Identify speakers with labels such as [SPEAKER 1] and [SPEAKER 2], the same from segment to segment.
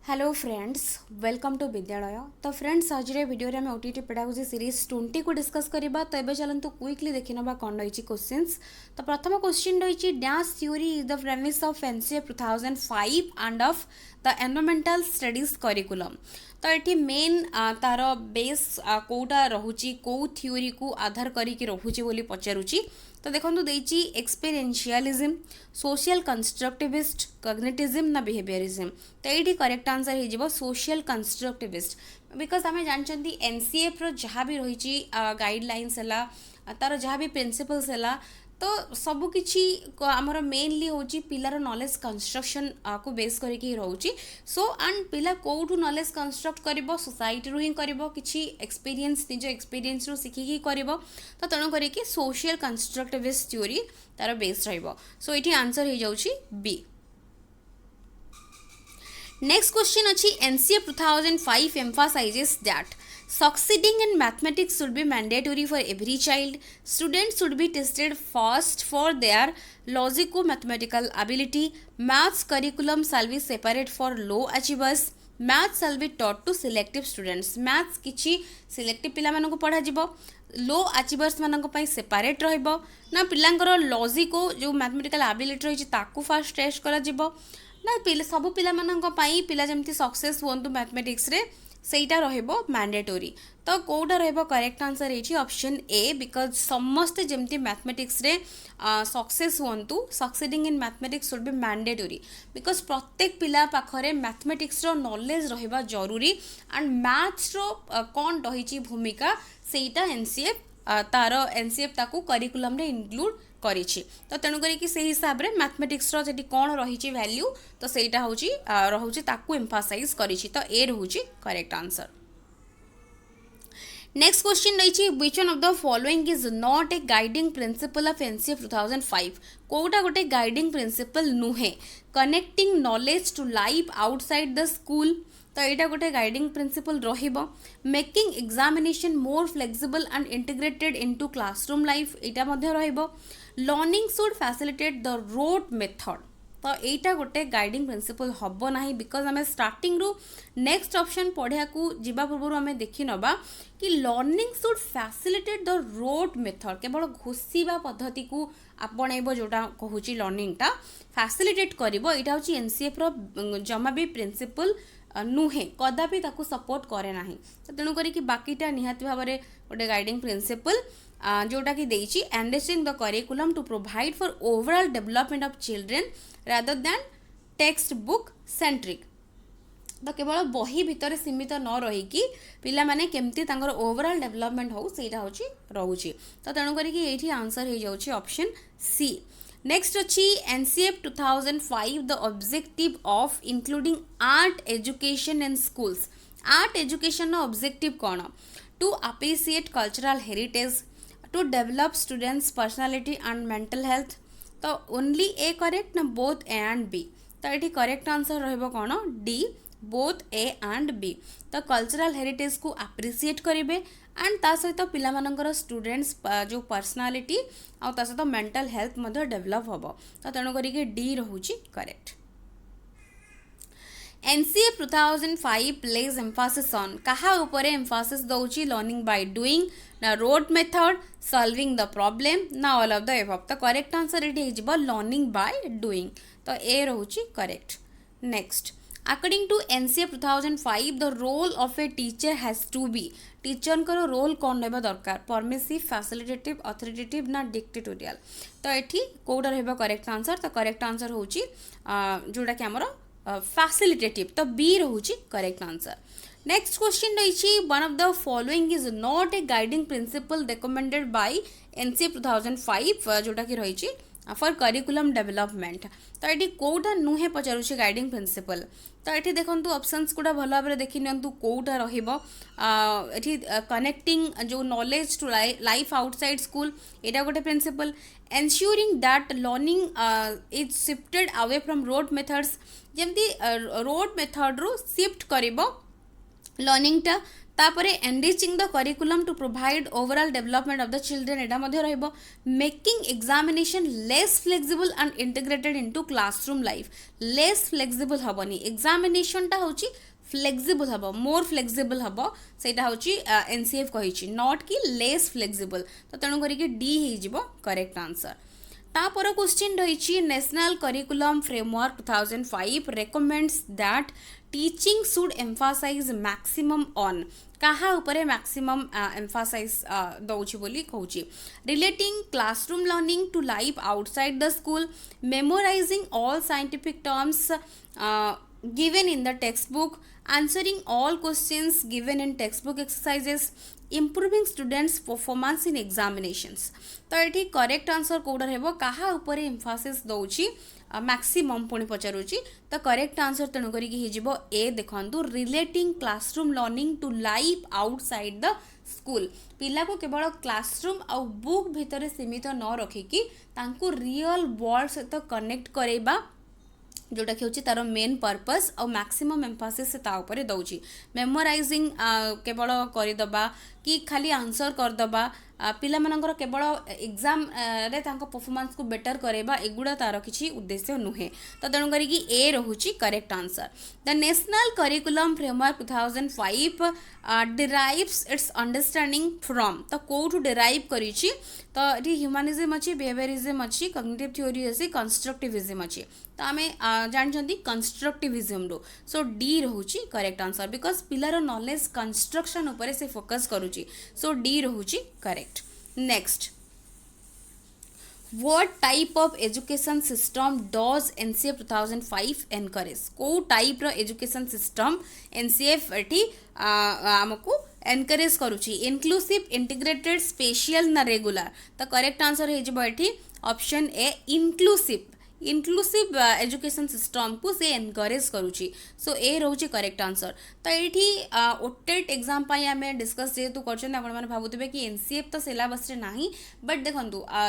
[SPEAKER 1] Hello friends, welcome to विद्यालय। तो friends आज वीडियो में ओटीटी पेडागोजी सीरीज 20 को डिस्कस करबा। तो ये चलतु क्विकली देखि नबा कौन रही क्वेश्चंस। तो प्रथम क्वेश्चन रही dash theory is the premise of NCF 2005 end of the environmental studies curriculum. तो ये मेन तार बेस कोटा रोचे कौ थ्योरी को आधार करिकी रोचे बोली पचारुची। तो देखो देची एक्सपीरियंशियलिज्म, सोशल कंस्ट्रक्टिविस्ट, कग्निटिज्म ना बिहेवियरिज्म। तो ये करेक्ट आंसर हो सोशल कंस्ट्रक्टिविस्ट। बिकज आम जानते एनसीएफ जहाँ भी रही गाइडलाइंस है तार जहाँ भी प्रिंसिपल्स है तो सबकि आमर मेनली हूँ पिलार नॉलेज कंस्ट्रक्शन को बेस करके रोचे। सो एंड पिला कौटू नॉलेज कंस्ट्रक्ट कर सोसाइटी ही कर कि एक्सपीरियंस निज एक्सपीरियंस शिखिकी कर। तो तेणु करके सोशल कंस्ट्रक्टिविस्ट थ्योरी तार बेस रहिबो। सो ये आंसर हो जाउची बी। नेक्स्ट क्वेश्चन अच्छी NCF 2005 emphasizes that succeeding in mathematics should be mandatory for every child. Students should be tested first for their logico-mathematical ability. Maths curriculum shall be separate for low achievers. Maths shall be taught to selective students. Maths किछि selective पिला मानको पढ़ा जिवो, लो achievers मानको पई separate रहइबो ना। पिलांकर logico जो mathematical ability रही ताकू फास्ट टेस्ट करा जिवो ना। सब पिला मानको पई पिला जेमती सक्सेस हुंतु मैथमेटिक्स रे सेटा रहिबो मैंडेटोरी। तो कोटा रहिबो करेक्ट आंसर एठी ऑप्शन ए। बिकॉज समस्त जेमती मैथमेटिक्स रे सक्सेस हुंतु succeeding in mathematics should be mandatory. Because प्रत्येक पिला पाखरे मैथमेटिक्स रो नॉलेज रहिबा जरूरी एंड मैथ्स रो कोन रहिची भूमिका सेटा एनसीएफ तार एनसीएफ ताकू करिकुलम रे इंक्लूड करिछि। तो तेणु करी से हिसाब रे मैथमेटिक्स रो जेटी कोन रहिछि वैल्यू तो सेटा होची रहुछि ताकू एम्फासाइज करिछि। तो ए रहुछि करेक्ट आंसर। नेक्स्ट क्वेश्चन रही which one of the following is not a guiding principle of NCF 2005। कोटा गोटे गाइडिंग प्रिंसिपल नुहे। Connecting knowledge to life outside the school. तो यहाँ गोटे गाइडिंग प्रिंसिपल रहिबो। Making examination more flexible and integrated into classroom life यहाँ मध्य रहिबो। Learning should facilitate the rote method. तो यहाँ गोटे गाइडिंग प्रिंसिपल हम ना। बिकज आम स्टार्टिंग रू नेक्स्ट ऑप्शन पढ़िया को जीवा पूर्व आम देखि नबा कि learning should facilitate the rote method. केवल घोषिबा पद्धति को आपणब जोटा कहूँ लर्निंगटा फैसिलिटेट करिबो। यहाँ हूँ एनसीएफ रो जमा भी प्रिंसिपल नुहे, कदापि ताकू सपोर्ट करे नाही। तो तेणु करी बाकीटा निहाती भाव में गोटे गाइडिंग प्रिंसिपल जोटा कि देइछि enriching the curriculum to provide for overall development of children rather than textbook centric. तो केवल बही भितर सीमित न रहीकि पिला माने केमती तांकर ओवरऑल डेवलपमेंट हो सेटा होची रहउची। तो तेणु करी एठी आंसर हो जाउची ऑप्शन सी। नेक्स्ट अच्छी NCF 2005 the objective of including art education in schools. Art education objective कौन? To appreciate cultural heritage, to develop students personality and mental health. तो ओनली ए करेक्ट ना बोथ ए एंड बी? तो ये correct answer रहिबो कौन? D, both A and B. तो cultural heritage को appreciate करेंगे एंड ता सहित पिला मानकर स्टूडेंट्स जो पर्सनालिटी आ ता सहित मेंटल हेल्थ मध्य डेवलप हम। तो तेणु करिके डी रहुची correct. NCF 2005 plays emphasis on कहा उपरे एम्फासिस दउची? लर्निंग बाय डूइंग ना rote method, solving the problem ना ऑल ऑफ द एबव। तो करेक्ट आंसर ये हो लर्निंग बाय डूइंग। तो ए रहुची correct. Next according to NCF 2005 the role of a teacher has to be. Teacher को role कौन रहा दरकार? परमिसिव, फैसिलिटेटिव, अथॉरिटेटिव ना डिक्टेटोरियल। तो ये कौटा रहा करेक्ट आंसर? तो करेक्ट आंसर हूँ जोटा कि आमर फैसिलिटेटिव। तो बी रहुची करेक्ट आंसर। नेक्स्ट क्वेश्चन रही one of the following is not a guiding principle recommended by NCF 2005 जोटा कि रही फॉर करिकुलम डेवलपमेंट। तो ये कौटा नुहे पचारुचे गाइडिंग प्रिंसिपल? तो ये देखो ऑप्शंस गुड़ा भल भाव देखी नियंतु कौटा रहिबो। कनेक्टिंग जो knowledge to life outside school यहाँ गोटे principle. Ensuring that learning is shifted away from rote methods. जमती रोड मेथड रू शिफ्ट करिबो लर्निंग टा तापरे enriching the curriculum to provide overall development of the children एटा मध्ये रहइबो making examination less flexible and integrated into classroom life less flexible हबनी examination टा होची फ्लेक्सिबल हबो मोर फ्लेक्सिबल हबो सेटा होची एनसीएफ कहिची नॉट कि लेस फ्लेक्सिबल तो तेणु करी कि डी हे जिवो करेक्ट आंसर तापर क्वेश्चन रही national curriculum framework 2005 recommends that teaching should emphasize maximum on कहा उपरे मैक्सिमम एम्फासाइज दौची बोली कहूची relating classroom learning to life outside the school memorizing all scientific terms given in the textbook answering all questions given in textbook exercises improving students performance in examinations तो ये correct answer कोडा हेबो कहा ऊपर Mphasis दउची maximum पुणी पचारुची तो correct answer तेणु करी कि हिजिबो ए देखंतु relating classroom learning to life outside the school पिला को केवल क्लासरूम आ बुक भितर सीमित न रखिकी तांको रियल वर्ल्ड सहित कनेक्ट करेबा जोटा कि होची तार मेन पर्पस और मैक्सिमम एम्फासिस ता ऊपर दउची मेमोराइजिंग केवल करदबा कि खाली आंसर करदबा पिला मानकर केवल एग्जाम रे तांको परफॉर्मेंस को बेटर करेबा एगुडा तार किछि उद्देश्य नुहे तो तेणु करी कि ए रहुची correct answer the national curriculum framework 2005 derives its understanding from तो कोठु डिराइव करिछि तो ये ह्यूमनिज्म अच्छी बिहेवियरिज्म अच्छी कॉग्निटिव थ्योरी अच्छी कंस्ट्रक्टिविज्म अच्छी तो आम जानते कंस्ट्रक्टिविज्म रो सो डी रोची करेक्ट आंसर बिकॉज पिलार नॉलेज कंस्ट्रक्शन उपरे से फोकस करुची सो डी रोची correct next what type of education system does NCF 2005 encourage को टाइप रो एजुकेशन सिस्टम NCF एठी हमको एनकरेज करुची इनक्लूसिव इंटीग्रेटेड स्पेशल ना रेगुलर तो करेक्ट आंसर हे जबो एठी ऑप्शन ए इनक्लूसिव एजुकेशन सिस्टम को से एनकरेज करुची सो ए रोचे करेक्ट आंसर तो ये ओटेट एग्जाम आम डिस्कस जेहेतु कर भावुवे कि एनसीएफ तो सिलेबस रे नाही बट देखो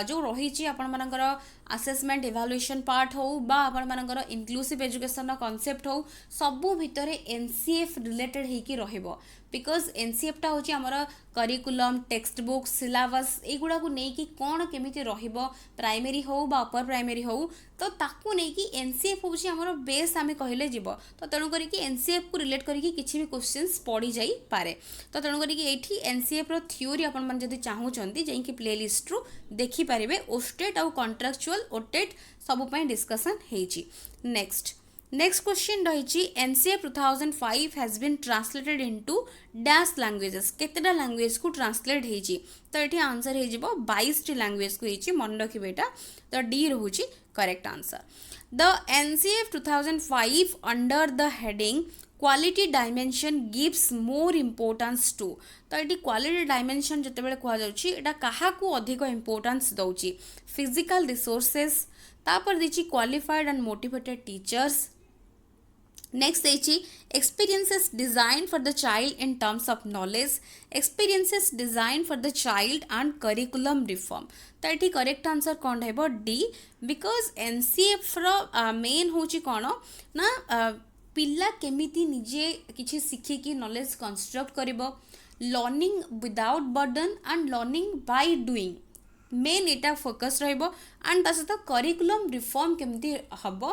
[SPEAKER 1] जो रही आपर असेसमेंट इवालुएशन पार्ट हो बा आपर इनक्लूसिव एजुकेशन कॉन्सेप्ट हो सबू भितर एनसीएफ रिलेटेड होगी रहिबो बिकॉज एनसीएफ टा होची हमर करिकुलम टेक्स्ट बुक सिलेबस एगुड़ा को लेकिन कौन केमिति रहिबो प्राइमरी हो बा अपर प्राइमरी हो तो ताकू लेकिन एनसीएफ होची हमर बेस आमे कहले जीवो तो तेणु करी कि एनसीएफ को रिलेट करी किछि भी क्वेश्चंस पड़ी जाई पारे तो तेणु करी एठी एनसीएफ रो थ्योरी अपन मन जदी चाहूचंती जें कि प्लेलिस्ट रु देखि पारिबे ओस्टेट और कॉन्ट्रैक्चुअल ओटेट सब पई डिस्कशन हेची नेक्स्ट क्वेश्चन रही NCF 2005 has been translated into dash languages केतेटा लैंग्वेज को ट्रांसलेट हेची तो ये आंसर हे जिवो 22 टी लैंग्वेज को हेची मन रखिबेटा तो डी रहूची correct answer the NCF 2005 under the heading quality dimension gives more importance to तो ये क्वालिटी डायमेंशन जिते कह जाटा क्या अधिक इम्पोर्टेंस दौची फिजिकल रिसोर्सेस तापर देची qualified and motivated teachers next देची experiences design for the child in terms of knowledge experiences design for the child and curriculum reform तो ये करेक्ट आंसर कौन है डी बिकॉज एनसीएफ मेन हूँ कौन ना पिला केमिति निजे किछि शिखिकी नॉलेज कंस्ट्रक्ट करिवो learning without burden and learning by doing main एटा फोकस रहिबो एंड ता सहित करिकुलम रिफॉर्म केमिति हबो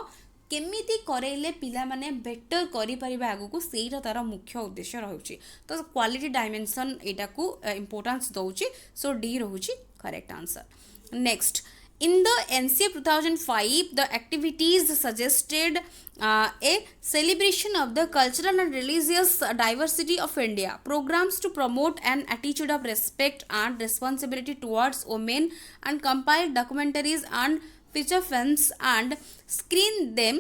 [SPEAKER 1] केमिति करेले पिला माने बेटर करि परिबे आगु को सेटा तार मुख्य उद्देश्य रहउची तो क्वालिटी डायमेंशन एटा को इंपोर्टेंस दउची सो डी रहउची correct answer next In the NCF 2005, the activities suggested a celebration of the cultural and religious diversity of India, programs to promote an attitude of respect and responsibility towards women, and compiled documentaries and feature films and screen them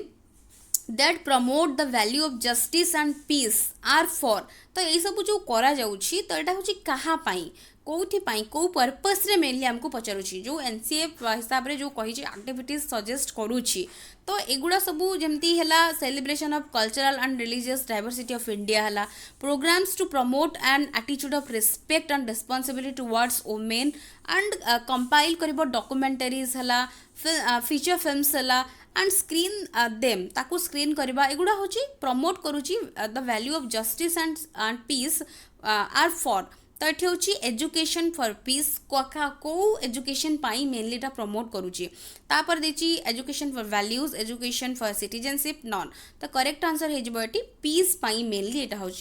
[SPEAKER 1] that promote the value of justice and peace are for तो ये सब जो करा जाउछि तो एटा होछि कहा पाई कोथि पाई को purpose रे मेनली हमको पचारुछि जो एनसीएफ हिसाब रे जो कहि छि एक्टिविटीज सजेस्ट करूछि तो एगुड़ा सबू जेमती हैला celebration of cultural and religious diversity of India हैला programs to promote an attitude of respect and responsibility towards women and compile करबो डॉक्यूमेंटरीज हैला फीचर फिल्म्स हैला एंड स्क्रीन देम ताकू स्क्रीन करवा एगुड़ा हूँ प्रमोट करुच्ची the value of justice and peace आर फॉर तो ये हूँ एजुकेशन फॉर पीस कौ एजुकेशन पाई मेनली एटा प्रमोट करुच्ची तापर देची education for values education for citizenship non तो करेक्ट आंसर हो पीस पाई मेनली एटा हूँ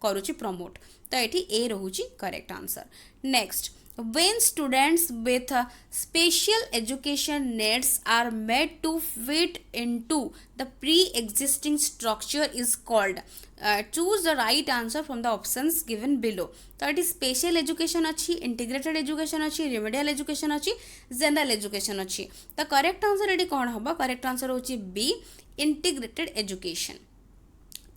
[SPEAKER 1] करुच्ची प्रमोट तो ये ए रोची correct answer next when students with special education needs are made to fit into the pre-existing structure is called choose the right answer from the options given below तो ये special education अच्छी integrated education अच्छी remedial education अच्छी general education अच्छी तो correct answer ये कौन हम करेक्ट आंसर होची बी इंटीग्रेटेड एजुकेशन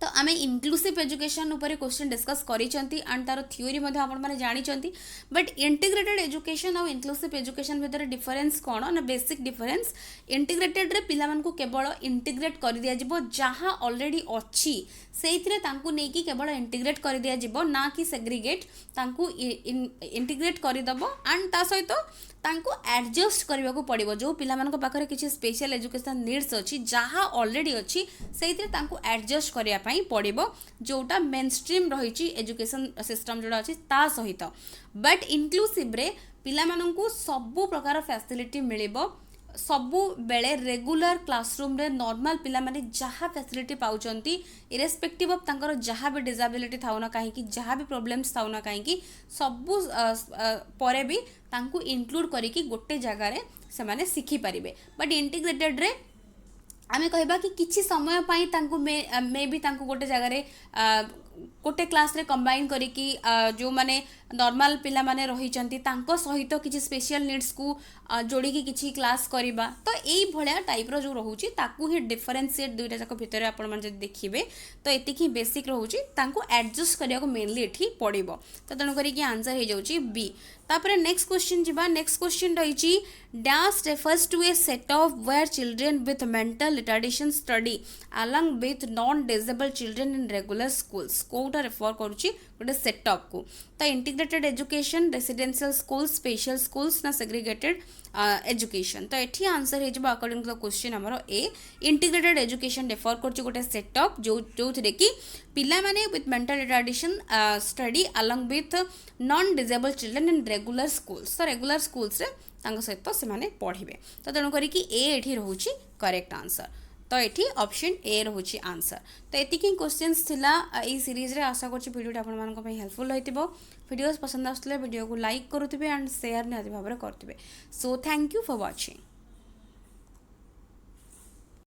[SPEAKER 1] तो आम इनक्लूसिव एजुकेशन उपर क्वेश्चन डिस्कस करिसेंती एंड तार थ्योरी मध्ये आपण माने जानिचंती बट इंटीग्रेटेड एजुकेशन और इनक्लूसिव एजुकेशन भितर डिफरेंस कौन ना बेसिक डिफरेंस इंटीग्रेटेड रे पिला मानकु केवल इंटीग्रेट कर दिया जिवो जहां ऑलरेडी अच्छी सेइथिरे तांकु नेकी केवल इंटीग्रेट कर दिया जिवो ना कि सेग्रीगेट तांकु इंटीग्रेट कर दबो एंड ता सहित तांकु एडजस्ट करबा को पड़िबो जो पिला मानक पाखरे किछि स्पेशल एजुकेशन नीड्स अछि जहां ऑलरेडी अछि सेइथिरे तांकु एडजस्ट करिया पई पड़िबो जोटा मेन स्ट्रीम रहिछि एजुकेशन सिस्टम जोड़ा अछि ता सहित बट इनक्लूसिव रे पिला मानकु सबु प्रकार फैसिलिटी मिलिबो सबु बेले रेगुलर क्लासरूम रे नॉर्मल पिला माने जहाँ फैसिलिटी पाउचंती इरेस्पेक्टिव ऑफ तांकर जहाँ भी डिजाबिलिटी थाउ ना कहीं जहाँ भी प्रॉब्लम्स थाउ ना कहीं सबु परे भी तांकु इंक्लूड करिकी गोटे जगह रे से माने सिखी परिबे बट इंटीग्रेटेड रे आमे कहबा कि किछि समय पाई तांकु मे भी तांकु गोटे जगह रे गोटे क्लास रे कंबाइन करिकी जो माने नॉर्मल पिला माने रहिचंती तांको सहित किछि स्पेशल नीड्स को जोड़िकी किछि क्लास करिबा तो एई भलिया टाइप रो जो रहउची ताकू ही डिफरेंशिएट दुईटा जाक भितर आपण मन जदि देखिबे तो एतिक ही बेसिक रहउची तांको एडजस्ट करिया को मेनली एठी पड़िबो तो तण करिकी आंसर हे जाउची बी तापरे नेक्स्ट क्वेश्चन जिबा नेक्स्ट क्वेश्चन रहिची dash refers to a set of where children with mental retardation study along with non disabled children in regular schools कोटा रेफर करूची गोटे सेटअप को तो integrated education residential schools special schools ना segregated education तो एठी answer हे जबा according to the question हमरो ए इंटीग्रेटेड एजुकेशन रेफर करची गोटे सेटअप जो थिरे कि पिला माने with mental retardation study along with non disabled children in regular schools तो रेगुलर स्कूल्स रे तांग सहित से माने पढ़िबे तो तेणु करी कि ए एठी रहउची करेक्ट आंसर तो ये ऑप्शन ए रोचे आंसर तो ये क्वेश्चंस थिला ए सीरीज रे आशा करछि वीडियो आपण मानक पई हेल्पफुल होइतिबो वीडियोस पसंद आसले वीडियो को लाइक करुथिबे एंड शेयर निहाती भाबरे करथिबे सो थैंक यू फॉर वाचिंग।